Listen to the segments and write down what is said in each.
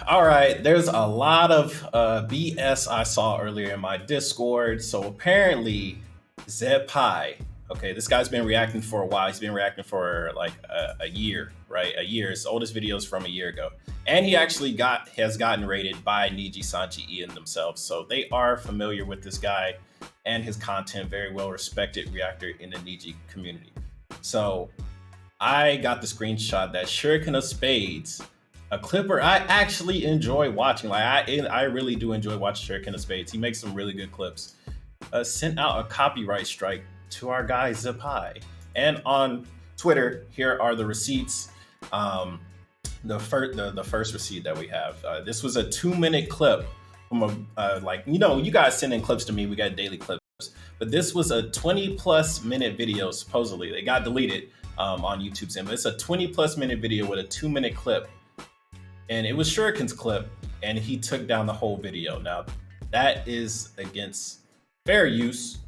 All right, there's a lot of BS I saw earlier in my Discord. So apparently, Zed Pi, okay, this guy's been reacting for a while. He's been reacting for like a year, right? A year. His oldest videos from a year ago, and he actually has gotten rated by Nijisanji Ian themselves. So they are familiar with this guy and his content. Very well respected reactor in the Niji community. So I got the screenshot that Shuriken of Spades, a clipper I actually enjoy watching. Like I really do enjoy watching Shuriken of Spades. He makes some really good clips. Sent out a copyright strike to our guy Zapai. And on Twitter, here are the receipts. The first receipt that we have. This was a 2-minute clip from you guys send in clips to me. We got daily clips, but this was a 20+ minute video. Supposedly, they got deleted on YouTube's end, but it's a 20+ minute video with a 2-minute clip, and it was Shuriken's clip, and he took down the whole video. Now, that is against fair use.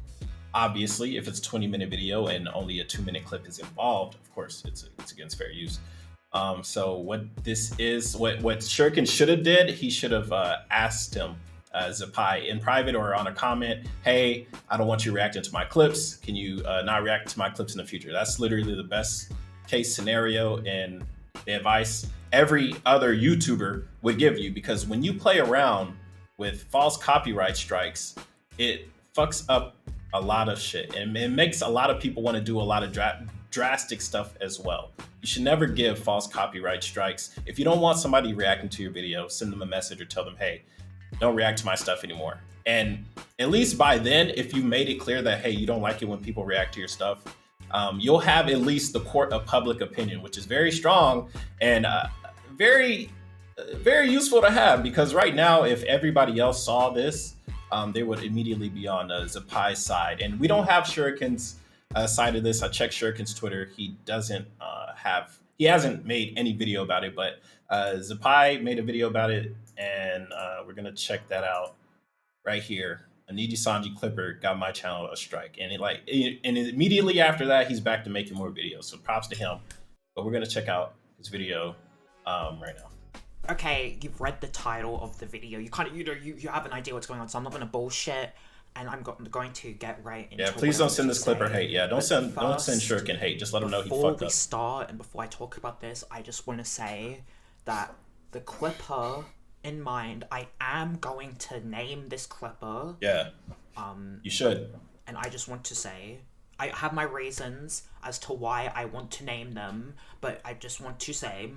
Obviously, if it's a 20-minute video and only a 2-minute clip is involved, of course, it's against fair use. So what this is, what Shuriken should have did, he should have asked him, Zapai, in private or on a comment, hey, I don't want you reacting to my clips. Can you not react to my clips in the future? That's literally the best case scenario and the advice every other YouTuber would give you, because when you play around with false copyright strikes, it fucks up a lot of shit, and it makes a lot of people want to do a lot of drastic stuff as well. You should never give false copyright strikes. If you don't want somebody reacting to your video, send them a message or tell them, hey, don't react to my stuff anymore. And at least by then, if you made it clear that, hey, you don't like it when people react to your stuff, you'll have at least the court of public opinion, which is very strong and very useful to have, because right now, if everybody else saw this, they would immediately be on Zapai's side. And we don't have Shuriken's side of this. I checked Shuriken's Twitter. He hasn't made any video about it, but Zapai made a video about it, and we're gonna check that out right here. A Nijisanji Clipper got my channel a strike, and immediately after that, he's back to making more videos. So props to him. But we're gonna check out his video right now. Okay, you've read the title of the video. You kind of, you have an idea what's going on. So I'm not gonna bullshit, and I'm going to get right into. Yeah, please don't send this Clipper hate. Yeah, don't send Shuriken hate. Just let him know he fucked up. Before we start, and before I talk about this, I just want to say that the Clipper in mind, I am going to name this Clipper. Yeah. You should. And I just want to say, I have my reasons as to why I want to name them, but I just want to say,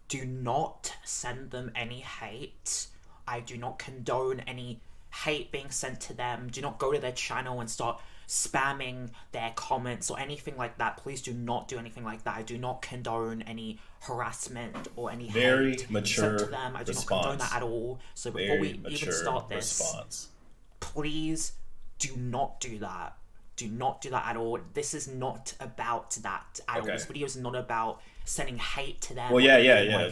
do not send them any hate. I do not condone any hate being sent to them. Do not go to their channel and start spamming their comments or anything like that. Please do not do anything like that. I do not condone any harassment or any hate sent to them. I do not condone that at all. So before we even start this, please do not do that. Do not do that at all. This is not about that at all. This video is not about sending hate to them. Well, yeah.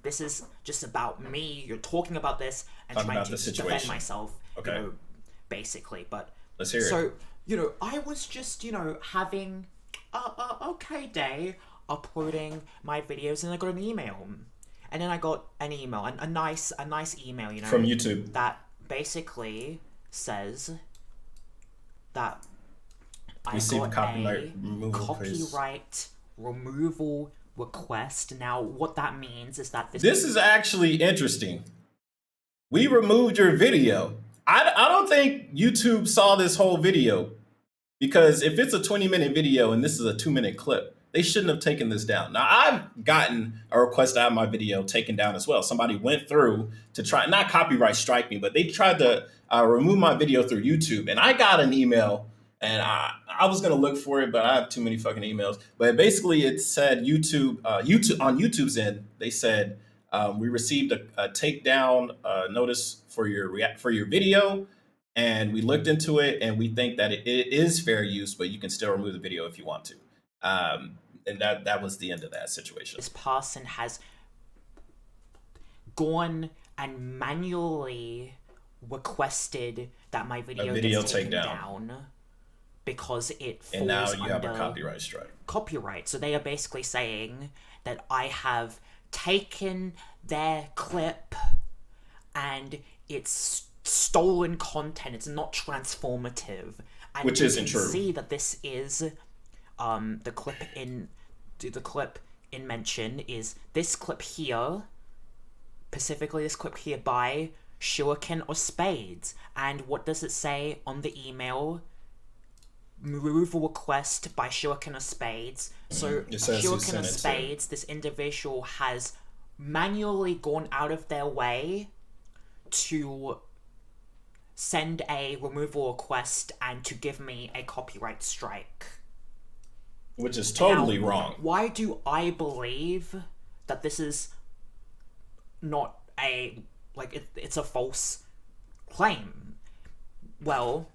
This is just about me. You're talking about this and trying to defend myself. Okay. Basically, but let's hear it. So, I was just, having a okay day uploading my videos, and I got an email. And then I got an email, a nice email, from YouTube, that basically says that I got copyright removal request. Now, what that means is that this is actually interesting. We removed your video. I don't think YouTube saw this whole video, because if it's a 20-minute video and this is a 2-minute clip, they shouldn't have taken this down. Now, I've gotten a request to have my video taken down as well. Somebody went through to try, not copyright strike me, but they tried to remove my video through YouTube. And I got an email, and I was going to look for it, but I have too many fucking emails. But basically it said YouTube on YouTube's end, they said, we received a takedown notice for your video, and we looked into it, and we think that it is fair use, but you can still remove the video if you want to. And that was the end of that situation. This person has gone and manually requested that my video gets taken down because it falls and now you under have a copyright strike. Copyright. So they are basically saying that I have taken their clip and it's stolen content. It's not transformative. And Which isn't true. You can see that this is the clip in mention is this clip here, specifically this clip here by Shuriken or Spades. And what does it say on the email? Removal request by Shuriken or Spades. So Shuriken or Spades, this individual has manually gone out of their way to send a removal request and to give me a copyright strike. Which is totally wrong. Why do I believe that this is not a, like, it's a false claim? Well,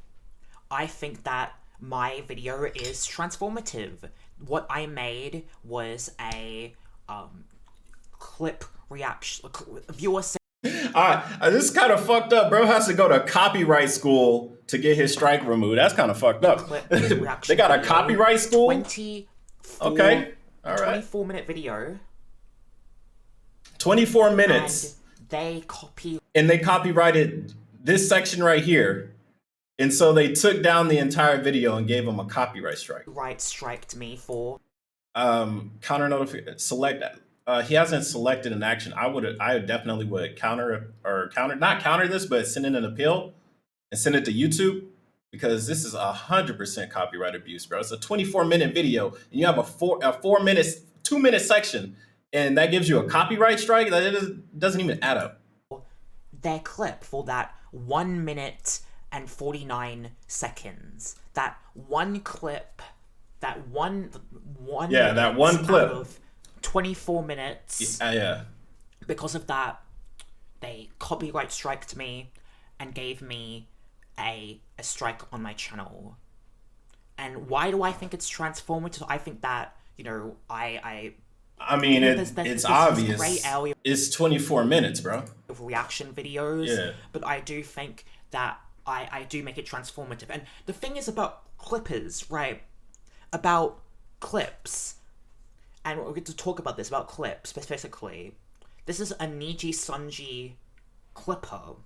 I think that my video is transformative. What I made was a clip reaction, viewer. This is kind of fucked up. Bro has to go to copyright school to get his strike removed. That's kind of fucked up. They got a copyright school? 24, okay. All right. 24-minute video. 24 minutes. And they copyrighted this section right here. And so they took down the entire video and gave him a copyright strike. Right, striked me for counter notification. Select that. He hasn't selected an action. I definitely would not counter this, but send in an appeal and send it to YouTube, because this is 100% copyright abuse, bro. It's a 24-minute video, and you have a 2-minute section, and that gives you a copyright strike. That doesn't even add up. Their clip for that 1 minute and 49 seconds. That one clip. That one. Yeah, that one clip. Out of 24 minutes. Yeah. Because of that, they copyright striked me and gave me a strike on my channel. And why do I think it's transformative? I think that, I mean, it's obvious. Gray area. It's 24 minutes, bro. Of reaction videos. Yeah. But I do think that I do make it transformative. And the thing is about clippers, right? About clips. And we're going to talk about this, about clips specifically. This is a Nijisanji clipper,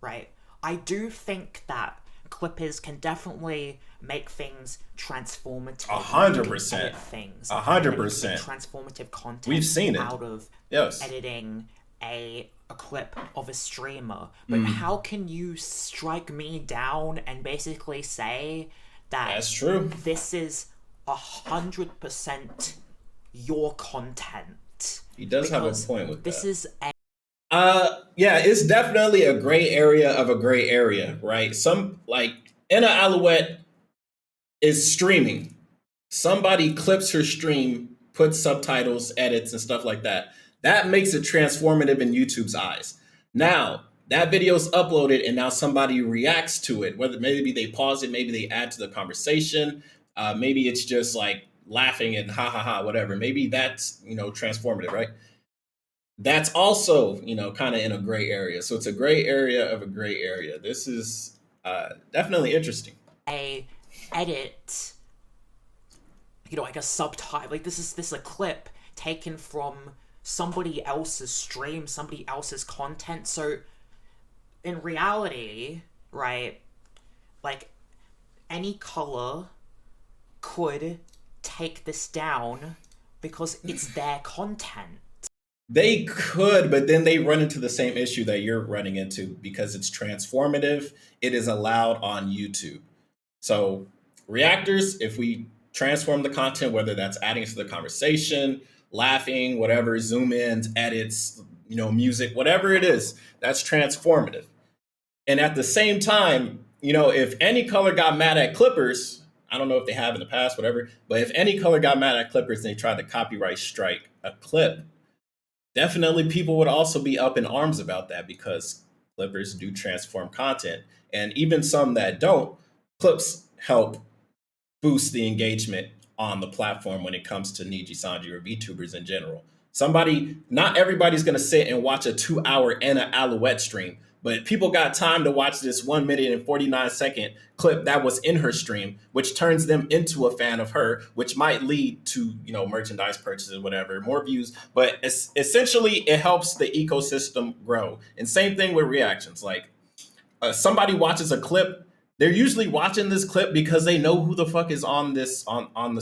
right? I do think that clippers can definitely make things transformative. 100%. Things. 100%. Transformative content. We've seen it. Out of editing a clip of a streamer. But how can you strike me down and basically say that that's true? This is 100% your content. He does have a point with this that. Is yeah, it's definitely a gray area of a gray area, right? Anna Alouette is streaming. Somebody clips her stream, puts subtitles, edits, and stuff like that. That makes it transformative in YouTube's eyes. Now, that video's uploaded and now somebody reacts to it, whether maybe they pause it, maybe they add to the conversation, maybe it's just like laughing and ha ha ha, whatever. Maybe that's, transformative, right? That's also, kind of in a gray area. So it's a gray area of a gray area. This is definitely interesting. A edit, like a subtitle. Like this is a clip taken from somebody else's stream, somebody else's content. So in reality, right, like any color could take this down because it's their content. They could, but then they run into the same issue that you're running into because it's transformative. It is allowed on YouTube. So reactors, if we transform the content, whether that's adding to the conversation, laughing, whatever, zoom ins, edits, music, whatever it is, that's transformative. And at the same time, if any color got mad at Clippers, I don't know if they have in the past, whatever, but if any color got mad at Clippers and they tried to copyright strike a clip, definitely people would also be up in arms about that because Clippers do transform content. And even some that don't, clips help boost the engagement on the platform when it comes to Nijisanji or VTubers in general. Not everybody's going to sit and watch a 2-hour Anna Alouette stream, but people got time to watch this 1 minute and 49-second clip that was in her stream, which turns them into a fan of her, which might lead to, merchandise purchases, whatever, more views. But essentially, it helps the ecosystem grow. And same thing with reactions. Like, somebody watches a clip, they're usually watching this clip because they know who the fuck is on this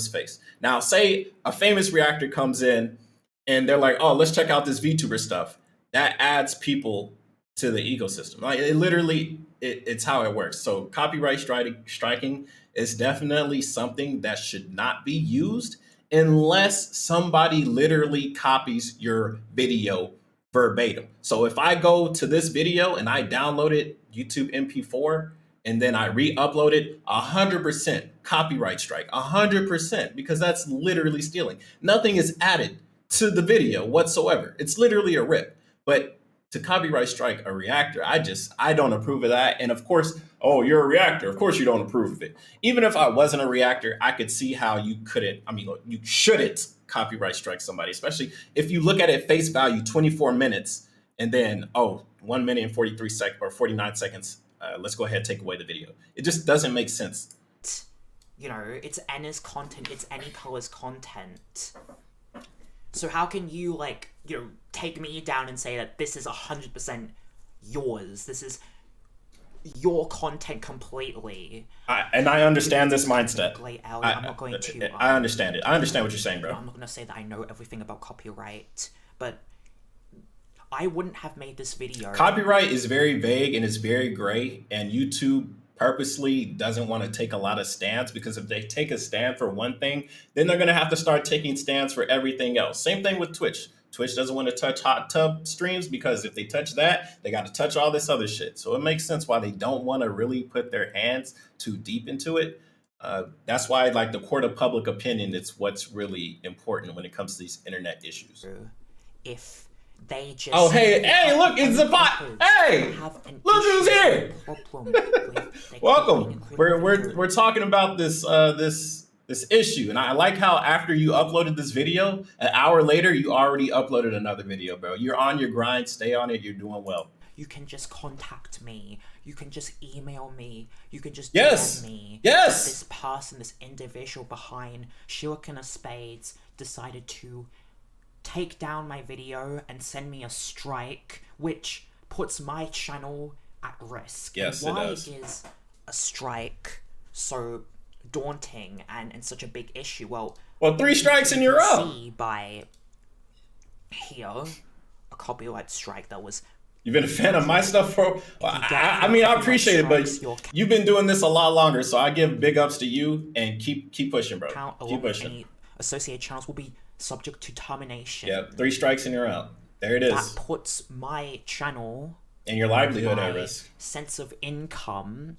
face. Now, say a famous reactor comes in and they're like, "Oh, let's check out this VTuber stuff." That adds people to the ecosystem. Like, it's how it works. So copyright striking is definitely something that should not be used unless somebody literally copies your video verbatim. So if I go to this video and I download it YouTube MP4 and then I re-upload it, 100% copyright strike, 100%, because that's literally stealing. Nothing is added to the video whatsoever. It's literally a rip. But to copyright strike a reactor, I don't approve of that. And of course, oh, you're a reactor. Of course you don't approve of it. Even if I wasn't a reactor, I could see how you couldn't, look, you shouldn't copyright strike somebody, especially if you look at it face value, 24 minutes, and then, 1 minute and 43 seconds or 49 seconds. Let's go ahead and take away the video. It just doesn't make sense. It's Anna's content. It's any color's content. So how can you, take me down and say that this is 100% yours? This is your content completely. I understand this mindset. I'm not going to... I understand it. I understand what you're saying, bro. I'm not going to say that I know everything about copyright, but I wouldn't have made this video. Copyright is very vague and it's very gray, and YouTube purposely doesn't want to take a lot of stands, because if they take a stand for one thing, then they're going to have to start taking stands for everything else. Same thing with Twitch. Twitch doesn't want to touch hot tub streams, because if they touch that, they got to touch all this other shit. So it makes sense why they don't want to really put their hands too deep into it. That's why, the court of public opinion, it's what's really important when it comes to these internet issues. If they just... Oh, hey, look, it's the bot. Hey, look who's here. Welcome. We're talking about this issue, and I like how after you uploaded this video, an hour later, you already uploaded another video, bro. You're on your grind. Stay on it. You're doing well. You can just contact me. You can just email me. You can just DM me. Yes. This person, this individual behind Shuriken of Spades decided to take down my video and send me a strike, which puts my channel at risk. Yes, and why it does. Is a strike so daunting and such a big issue? Well, 3 strikes and you're up. See by here a copyright strike that was... You've been a fan of my stuff for... I appreciate it, but you've been doing this a lot longer, so I give big ups to you, and keep pushing, bro. Keep pushing. Any associated channels will be subject to termination. Yeah, 3 strikes and you're out. There it is. That puts my channel and your livelihood at risk. Sense of income.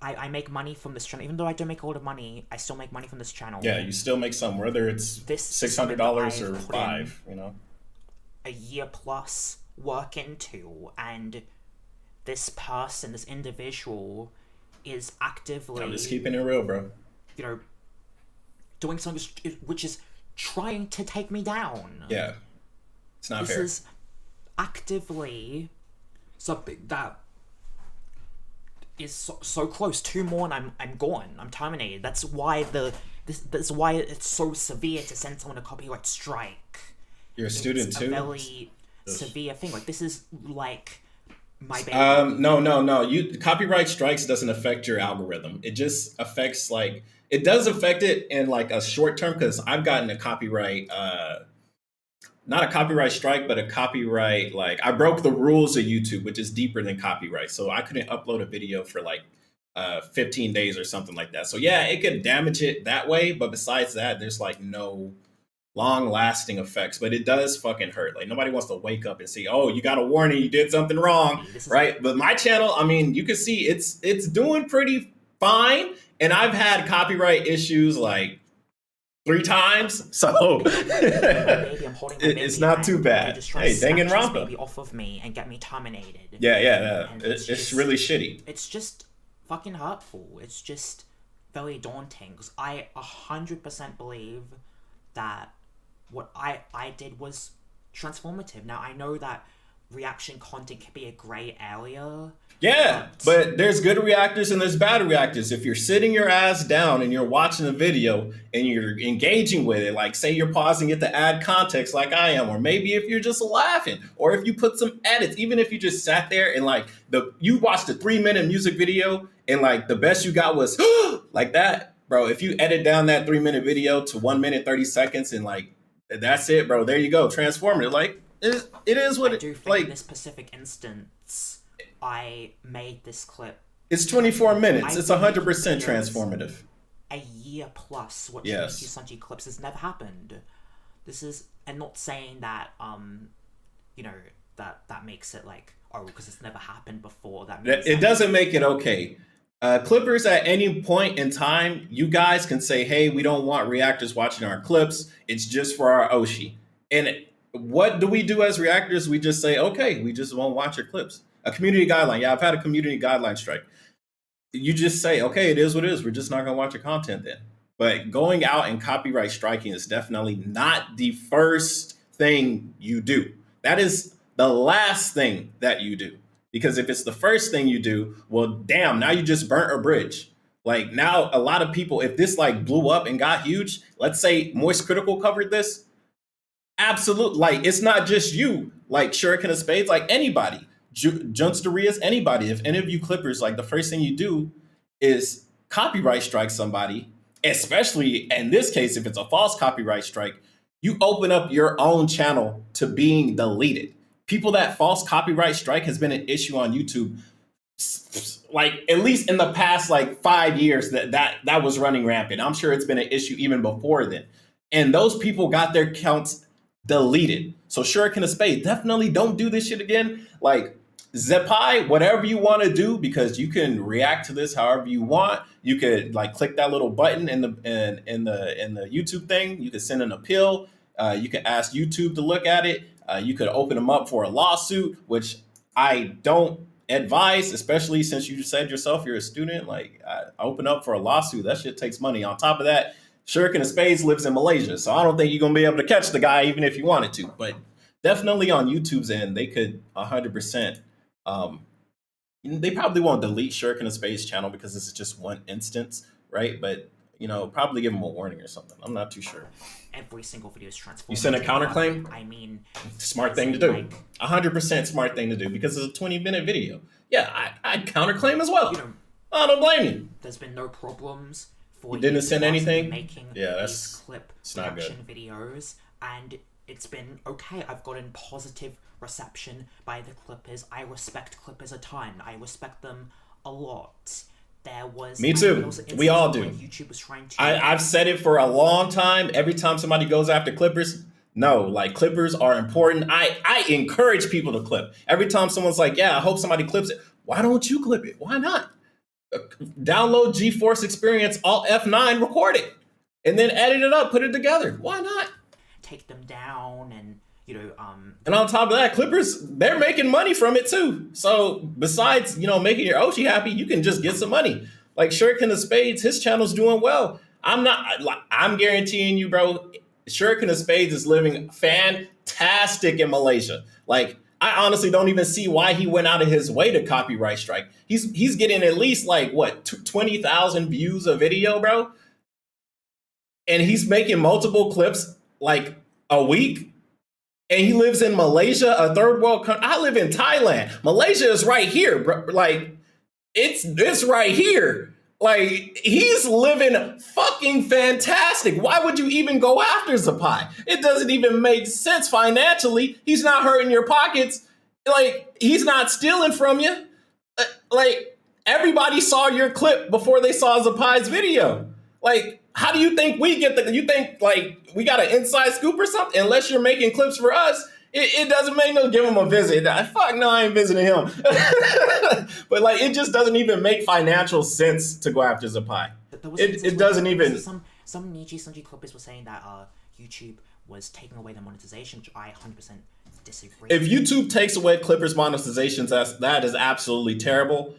I make money from this channel. Even though I don't make a lot of money, I still make money from this channel. Yeah, you still make some, whether it's $600 or $5, a year plus work into, and this person, this individual, is actively... I'm just keeping it real, bro. Doing something which is trying to take me down. Yeah. It's not fair. This is actively something that is so close. 2 more and I'm gone. I'm terminated. That's why that's why it's so severe to send someone a copyright strike. You're a student too? It's a very severe thing. This is my baby. No. Copyright strikes doesn't affect your algorithm. It just affects it does affect it in a short term, because I've gotten a copyright, not a copyright strike, but a copyright, I broke the rules of YouTube, which is deeper than copyright. So I couldn't upload a video for 15 days or something like that. So yeah, it could damage it that way. But besides that, there's no long lasting effects, but it does fucking hurt. Nobody wants to wake up and see, oh, you got a warning, you did something wrong, right? But my channel, you can see it's doing pretty fine. And I've had copyright issues 3 times, so it's not too bad. Hey, Danganronpa. Baby off of me and get me terminated. Yeah. It's really shitty. It's just fucking hurtful. It's just very daunting, because I 100% believe that what I did was transformative. Now, I know that reaction content can be a gray area, Yeah, but but there's good reactors and there's bad reactors. If you're sitting your ass down and you're watching a video and you're engaging with it, like say you're pausing it to add context like I am, or maybe if you're just laughing, or if you put some edits, even if you just sat there and like you watched a 3 minute music video and like the best you got was like that, bro. If you edit down that 3 minute video to 1 minute 30 seconds and like that's it, bro. There you go. Transformative. Like it is what I it do think in like this specific instance, I made this clip. it's 24 minutes. It's I've been 100% making videos transformative. a year plus watching Yes. Nijisanji clips. Has never happened. This is, and not saying that you know, that makes it like, oh, because it's never happened before. That means It doesn't make it okay. Clippers, at any point in time, you guys can say, hey, we don't want reactors watching our clips. It's just for our Oshi. And what do we do as reactors? We just say, okay, we just won't watch your clips. A community guideline. Yeah, I've had a community guideline strike. You just say, okay, it is what it is. We're just not going to watch your content then. But going out and copyright striking is definitely not the first thing you do. That is the last thing that you do. Because if it's the first thing you do, well, damn, now you just burnt a bridge. Like now, a lot of people, if this like blew up and got huge, let's say Moist Critical covered this, absolutely. Like it's not just you, like Shuriken of Spades, like anybody. Junsterias, anybody. If any of you Clippers, like the first thing you do is copyright strike somebody, especially in this case, if it's a false copyright strike, you open up your own channel to being deleted. People that false copyright strike has been an issue on YouTube, like at least in the past like 5 years that was running rampant. I'm sure it's been an issue even before then. And those people got their counts deleted. So Shuriken of Spade, definitely don't do this shit again. Like Zepai, whatever you want to do, because you can react to this however you want. You could like click that little button in the YouTube thing. You could send an appeal. You can ask YouTube to look at it. You could open them up for a lawsuit, which I don't advise, especially since you said yourself you're a student. Like open up for a lawsuit. That shit takes money. On top of that, Shuriken of Spades lives in Malaysia, so I don't think you're gonna be able to catch the guy even if you wanted to. But definitely on YouTube's end, they could 100%. They probably won't delete Shuriken of Spades channel because this is just one instance, right? But probably give him a warning or something. I'm not too sure. every single video is transformative. You send a counterclaim? I mean, Smart thing to do. like, 100% smart thing to do because it's a 20-minute video. Yeah, I'd counterclaim as well. you know, I don't blame you. there's been no problems for You didn't send YouTubers anything? making Yeah, these clip it's not reaction videos, and it's been okay. I've gotten positive reception by the clippers. I respect clippers a ton. I respect them a lot. There was Me too. there was an We all instance do. when YouTube was trying to I've said it for a long time. Every time somebody goes after Clippers, no, like Clippers are important. I encourage people to clip. Every time someone's like, yeah, I hope somebody clips it. Why don't you clip it? Why not? Download GeForce Experience, Alt F9, record it, and then edit it up, put it together. Why not? take them down, and And on top of that, Clippers, they're making money from it too. So besides, making your Oshi happy, you can just get some money. Like Shuriken of Spades, his channel's doing well. I'm guaranteeing you, bro, Shuriken of Spades is living fantastic in Malaysia. Like, I honestly don't even see why he went out of his way to copyright strike. He's getting at least like what 20,000 views a video, bro. And he's making multiple clips like a week. And he lives in Malaysia, a third world country. I live in Thailand. Malaysia is right here, bro. Like, it's right here. Like, he's living fucking fantastic. Why would you even go after Zapai? It doesn't even make sense financially. He's not hurting your pockets. Like, he's not stealing from you. Like, everybody saw your clip before they saw Zapai's video. Like, how do you think we get you think like we got an inside scoop or something? Unless you're making clips for us, it doesn't make no give him a visit. Fuck no, I ain't visiting him. But like, it just doesn't even make financial sense to go after Zapai. It doesn't even. Some Nijisanji clippers were saying that YouTube was taking away the monetization, which I 100% disagree. If YouTube takes away Clippers monetizations, that is absolutely terrible.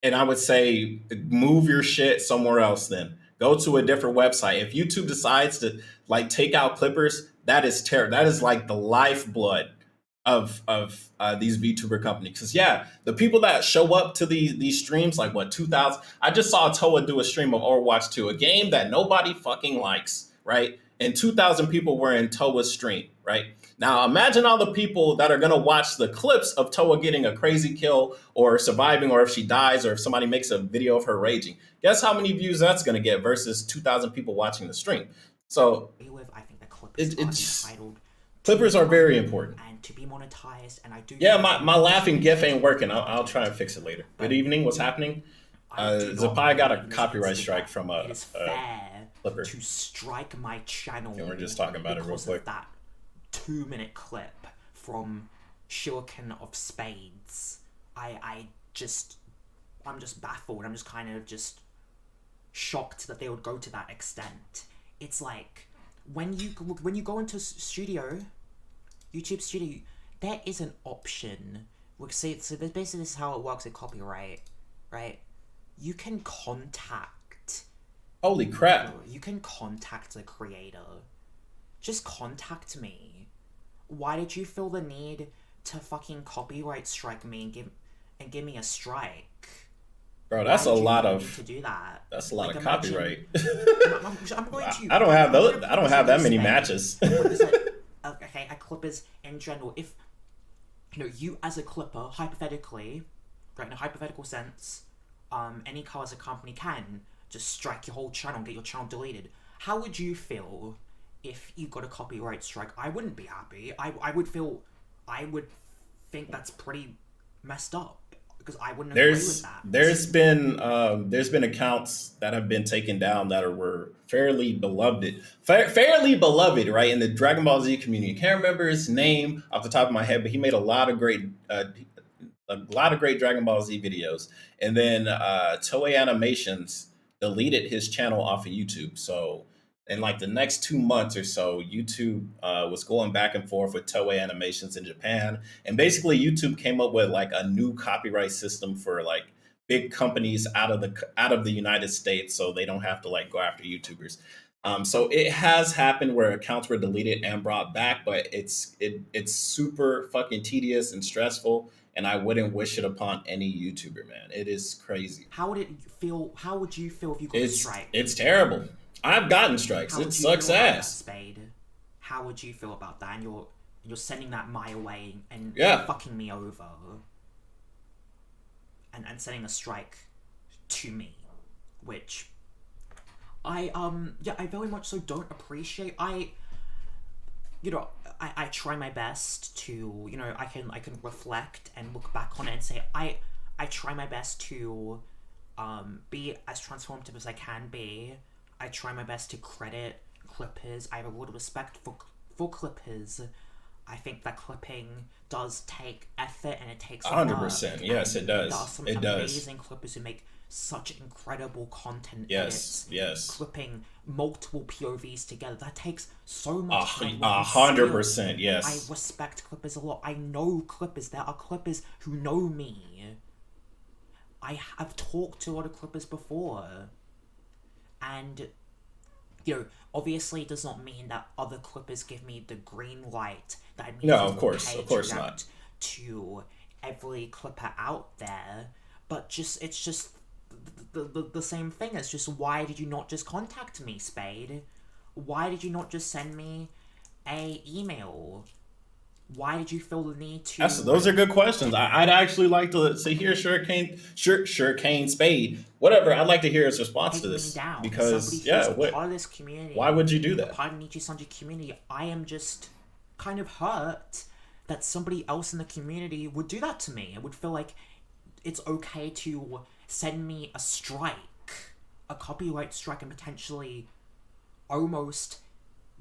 And I would say move your shit somewhere else then. Go to a different website. If YouTube decides to like take out Clippers, that is terrible. That is like the lifeblood of these VTuber companies. Because yeah, the people that show up to these streams, like what 2,000. I just saw Toa do a stream of Overwatch 2, a game that nobody fucking likes, right? And 2,000 people were in Toa's stream, right? Now imagine all the people that are gonna watch the clips of Toa getting a crazy kill or surviving, or if she dies, or if somebody makes a video of her raging. Guess how many views that's gonna get versus 2,000 people watching the stream. So With, I think the Clippers are entitled. Clippers are very important. And to be monetized, and I do. Yeah, my laughing GIF ain't working. I'll try and fix it later. Good evening. What's happening? Zapai got a copyright strike from a Clipper. To strike my channel. And we're just talking about it real quick. That 2-minute clip from Shuriken of Spades. I'm just baffled. I'm just kind of just shocked that they would go to that extent. It's like when you go into YouTube Studio, there is an option. So basically this is how it works with copyright, right? You can contact. Holy crap! You can contact the creator. Just contact me. Why did you feel the need to fucking copyright strike me and give me a strike? Bro, that's a lot of to do that. That's a lot of copyright. I'm going to. I don't have those. I don't have that many matches. Okay, a clippers in general. If you as a clipper, hypothetically, right, in a hypothetical sense, any car as a company can just strike your whole channel and get your channel deleted. How would you feel if you got a copyright strike? I wouldn't be happy. I would think that's pretty messed up. Because I wouldn't agree with that. There's been accounts that have been taken down that were fairly beloved, right, in the Dragon Ball Z community. I can't remember his name off the top of my head, but he made a lot of great Dragon Ball Z videos. And then Toei Animations deleted his channel off of YouTube. So in like the next 2 months or so, YouTube was going back and forth with Toei Animations in Japan. And basically YouTube came up with like a new copyright system for like big companies out of the United States, so they don't have to like go after YouTubers. So it has happened where accounts were deleted and brought back, but it's super fucking tedious and stressful, and I wouldn't wish it upon any YouTuber, man. It is crazy. How would you feel if you got a strike? It's terrible. I've gotten strikes. It sucks ass. Spade? How would you feel about that? And you're sending that my way and fucking me over, and sending a strike to me, which I very much so don't appreciate. I try my best to I can reflect and look back on it and say I try my best to be as transformative as I can be. I try my best to credit clippers. I have a lot of respect for clippers. I think that clipping does take effort and it takes 100%. Yes, it does. There are some amazing clippers who make such incredible content. Yes. Clipping multiple POVs together. That takes so much time. 100%. Yes. I respect clippers a lot. I know clippers. There are clippers who know me. I have talked to a lot of clippers before. And, obviously it does not mean that other clippers give me the green light that it means of course not. To every clipper out there, but it's just the same thing. It's just, why did you not just contact me, Spade? Why did you not just send me a email? Why did you feel the need to? Those are good questions. I'd actually like to hear Shuriken Spade, whatever. I'd like to hear his response to this, because part of this community. Why would you do that? Part of the Nijisanji community. I am just kind of hurt that somebody else in the community would do that to me. I would feel like it's okay to send me a strike, a copyright strike, and potentially almost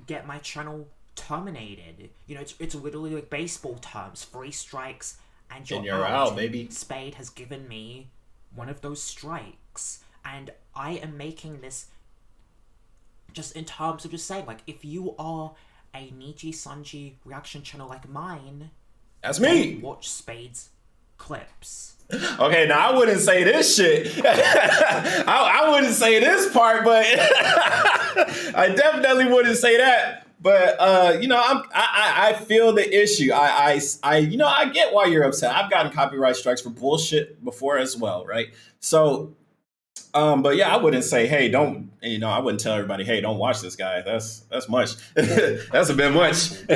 get my channel terminated. It's literally like baseball terms: 3 strikes and you're out, baby. Spade has given me one of those strikes, and I am making this just in terms of just saying, like, if you are a Nijisanji reaction channel like mine, that's me. Watch Spade's clips. Okay, now I wouldn't say this shit. I wouldn't say this part, but I definitely wouldn't say that. But you know, I feel the issue. You know, I get why you're upset. I've gotten copyright strikes for bullshit before as well, right? So, but yeah, I wouldn't say, hey, don't. You know, I wouldn't tell everybody, hey, don't watch this guy. That's much. That's a bit much.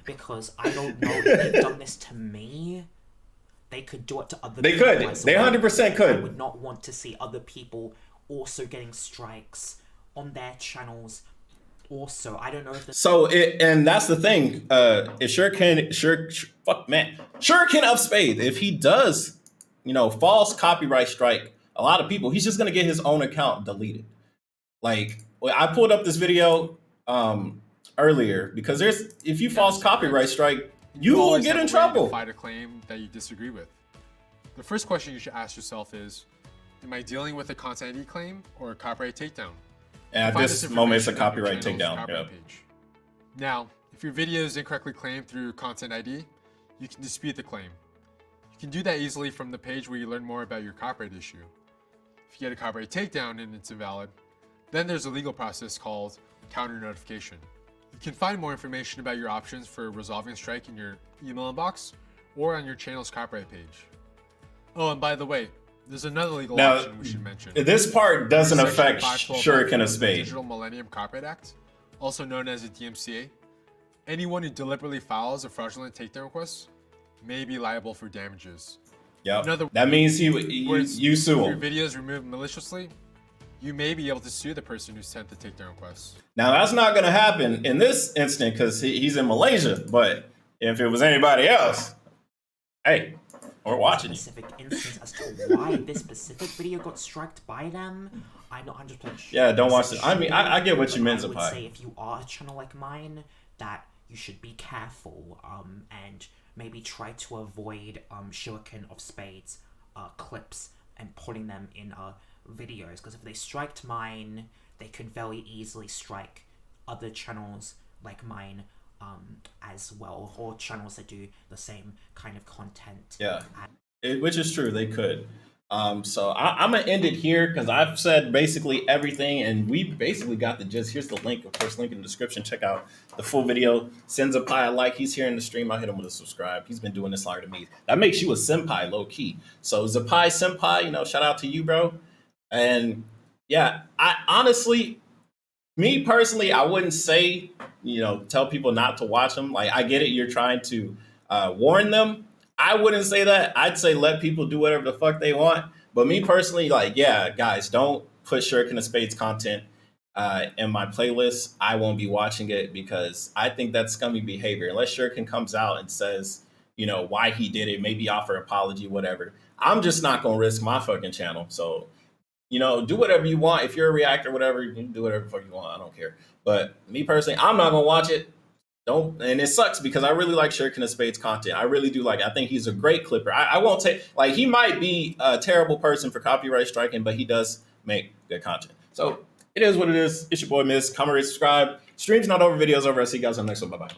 Because I don't know if they've done this to me. They could do it to other They people. could. As They well. 100% I could. would not want to see other people also getting strikes on their channels. Also, I don't know if So and that's the thing. It Shuriken of Spades. If he does, you know, false copyright strike a lot of people, he's just gonna get his own account deleted. Like, well, I pulled up this video earlier because if you false copyright strike, you will get in trouble. Fight a claim that you disagree with. The first question you should ask yourself is, am I dealing with a content ID claim or a copyright takedown? And at this moment, it's a copyright takedown. Yep. Now, if your video is incorrectly claimed through content ID, you can dispute the claim. You can do that easily from the page where you learn more about your copyright issue. If you get a copyright takedown and it's invalid, then there's a legal process called counter notification. You can find more information about your options for resolving a strike in your email inbox or on your channel's copyright page. Oh, and by the way, there's another legal option we should mention. This part doesn't affect Shuriken of Spades. Digital Millennium Copyright Act, also known as the DMCA. Anyone who deliberately files a fraudulent takedown request may be liable for damages. Yep. That means you sue him. If your video is removed maliciously, you may be able to sue the person who sent the takedown request. Now, that's not going to happen in this instant because he's in Malaysia. But if it was anybody else, hey, we're watching you. Specific instance as to why this specific video got striked by them, I'm not 100% sure. Yeah, don't watch it. I mean, I get what you meant, I would say if you are a channel like mine, that you should be careful and maybe try to avoid Shuriken of Spades clips and putting them in videos, because if they striked mine, they could very easily strike other channels like mine as well, or channels that do the same kind of content. Yeah, which is true, they could. So I'm gonna end it here because I've said basically everything, and we basically got the gist. Here's the link, of course, link in the description. Check out the full video. Send Zapai a like. He's here in the stream. I hit him with a subscribe. He's been doing this longer than me. That makes you a senpai, low key. So Zapai senpai, you know, shout out to you, bro. And yeah, I honestly, me personally, I wouldn't say, you know, tell people not to watch them. Like, I get it, you're trying to warn them. I wouldn't say that. I'd say let people do whatever the fuck they want. But me personally, like, yeah, guys, don't put Shuriken of Spades content in my playlist. I won't be watching it because I think that's scummy behavior. Unless Shuriken comes out and says, you know, why he did it, maybe offer an apology, whatever. I'm just not going to risk my fucking channel. So, you know, do whatever you want. If you're a reactor, whatever, you can do whatever the fuck you want. I don't care. But me personally, I'm not going to watch it. Don't, and it sucks because I really like Shuriken of Spades content. I really do like it. I think he's a great clipper. I won't take, like, he might be a terrible person for copyright striking, but he does make good content. So it is what it is. It's your boy Miz. Comment, rate, subscribe. Stream's not over, videos over. I'll see you guys on the next one. Bye-bye.